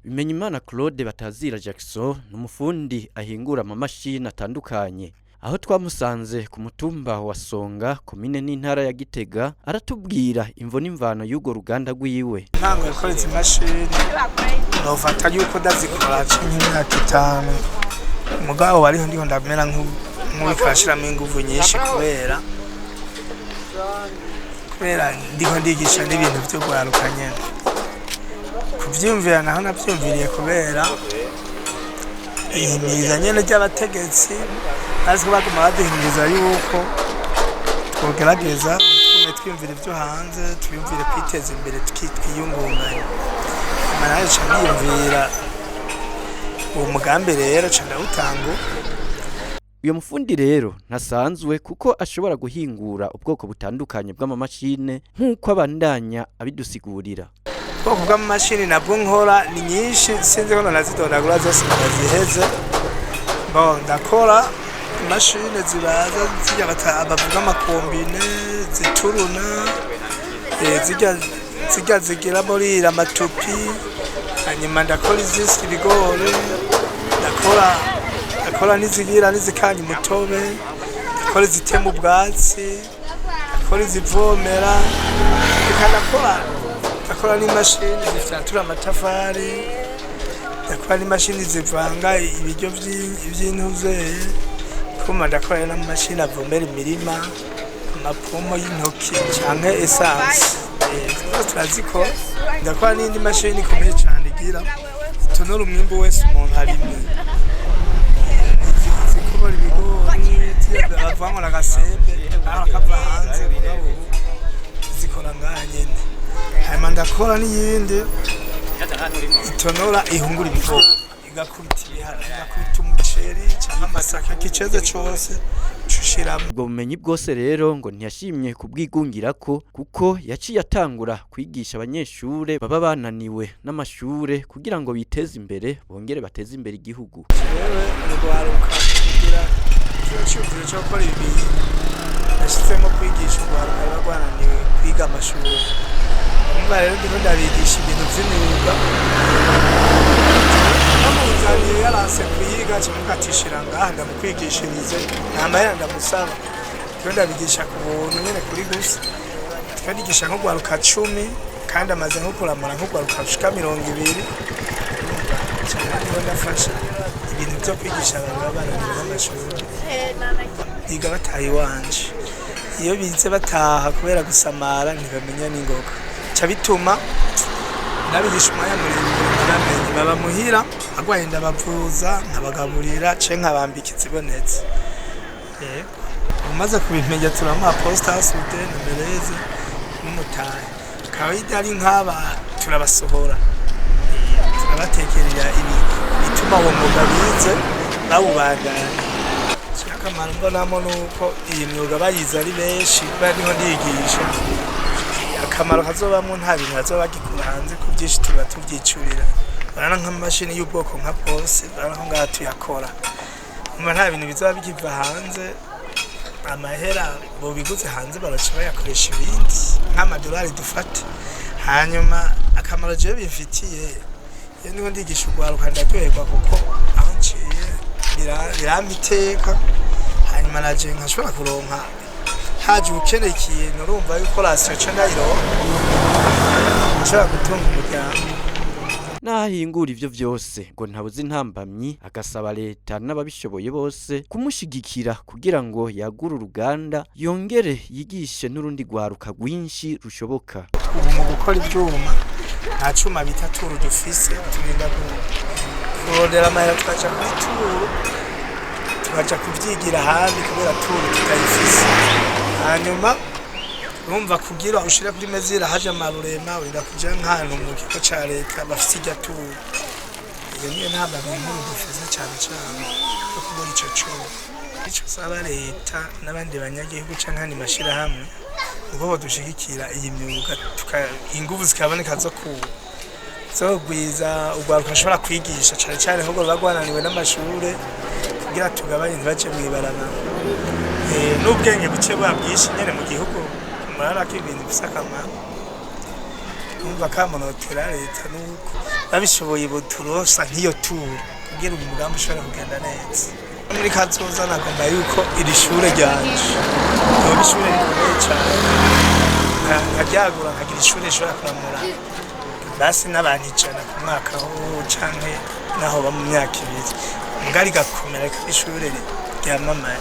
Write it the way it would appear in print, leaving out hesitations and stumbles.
Bimenyimana Claude Batazira Jackson n'umufundi ahingura amamashini atandukanye. Aho twamusanze ku mutumba wa Songa komine n'intara ya Gitega aratubwira imvo n'imvano y'ugo ruganda rwiwe. Ntango yakoze imashini nofata yuko ndazikora nk'imyaka 5 mugabo bariho ndiho ndamera nk'uwikashiramo inguvu nyinshi kubera ndiho ndigisha n'ibintu byo gwaruka nyene kuvyumvira naho navyumviriye kubera ihimiriza nyene ry'abategetsi aziko baguma baduhimiriza yuko twogerageza twumvire ibyo hanze twumvire kwiteza imbere twiyungunganya manaje cyamwiyumvira uwo mugambi rero candawutango. Uyo mufundi rero ntasanzwe kuko ashobora guhingura ubwoko butandukanye bw'amamashine nk'uko abandanya abidusigurira. Ubwoko bw'amamashini nabwo nkora ni nyinshi sinzi ko nazidondagura zose ndaziheze. Bon ndakora imashini zibaza zijya bavuga amakombine zituruna zigira muri amatupi hanyuma ndakora izisya ibigori ndakora n'izigira n'izikanya umutobe ndakora izitema ubwatsi ndakora izivomera ndakora n'imashini zifyatura amatafari ndakora n'imashini zivanga ibiryo by'intuze kuma ndakora n'amashini avomera imirima amapomo y'intoki canke essence turaziko ndakora n'indi mashini ikomeye cyane igira itonora umwimbu wese umuntu arimwe zikubora ibigori bavamo n'agasembe akava hanze zikora ngaha nyene hanyuma ndakora n'iyindi itonora ihungura ibigori igakubita ibihara igakubita umuceri cyangwa amasaka kiceze cyose cushiramo. Ubwo bumenyi bwose rero ngo ntiyashimye kubwigungirako kuko yaciye atangura kwigisha abanyeshure baba bananiwe n'amashure kugira ngo biteze imbere bongere bateze imbere igihugu. Jewe n'ugwaruka kugira cyumvire cyo gukora ibi nashizemo kwigisha ugwaruka bagwananiwe kwiga amashuri. Umva rero ndiko ndabigisha ibintu by'imyuga amuzaniye yaranse kuyiga cyangwa gatishira ngaha ndamukwigishirize namahera ndamusaba ndiko ndabigisha ku buntu nyene kuri gusa twigisha nko gwaruka 10 kandi amaze nko kuramara nko gwaruka 20 cyangwa ndafasha ibintu byo kwigisha abantu babana n'amashuri biga batayi wanje iyo bize bataha kubera gusamara ntibamenya n'ingoga cyabituma nabigisha umwanya muremure namenye baba muhira agwaye ndabavuza nkabagaburira ce nkabambika izibonetse umaze kubimenya turamuha posta sude numereze n'umutahe kawaida ari nk'aba turabasohora turabatekerera ibi bituma uwo mwuga bize bawubandanya akamaro mbonamo nuko iyi myuga bayize ari benshi bariho ndigisha akamaro kazobamo nta bintu bazobagikura hanze ku byinshi tuba tubyicurira barana nk'amashini y'ubwoko nka bose barana ngaha tuyakora umva nta bintu bizoba bikiva hanze amahera bo biguze hanze baraca bayakoresha ibindi nk'amadolari dufate hanyuma akamaro je bifitiye iyo niho ndigisha ugwaruka ndaryoherwa kuko aho nciye biramiteka hanyuma naje nkashobora kuronka haje ukeneye ikintu urumva yuko rasiyo ca ndayironka nshobora gutunga umuryango. Nahingura ivyo vyose ngo ntabuze intambamyi agasaba leta n'ababishoboye bose kumushigikira kugira ngo yagure uruganda yongere yigishe n'urundi gwaruka rwinshi rushoboka. Ubu mu gukora ivyuma nta cuma bita turu dufise turinda kurondera amahera tukaja kuri turu tukaja kuvyigira ahandi kubera turu tutayifise hanyuma urumva kugira ushira kuri mezira haje amarurema wenda kuja nk'ahantu mu kigo ca leta bafise irya turu iyo niyo ntamba bintu dufise cyane yo kubona ico cuma ico saba leta n'abandi banyagihugu canke handi mashirahamwe ubwo badushigikira iyi myuga inguvu zikaboneka zo gwiza ugwaruka ashobora kwigisha cyane cyane ahubwo bagwananiwe n'amashure kugira tugabanye ntibace mwibarana n'ubwenge buke bwabwishi nyene mu gihugu marara ko ibintu bisakamara numva kamunotera leta nuko babishoboye buturosa nk'iyo turu kugira umugambi ushobora kugenda neza. Muri kazoza nagomba yuko iri shure ryanje yoba ishure rikomeye cyane nkaryagura nkagira ishure rishobora kuramura basi n'abantu 100 ku mwaka canke naho ba mu myaka 2 mugari gakomera ishure ryamamaye.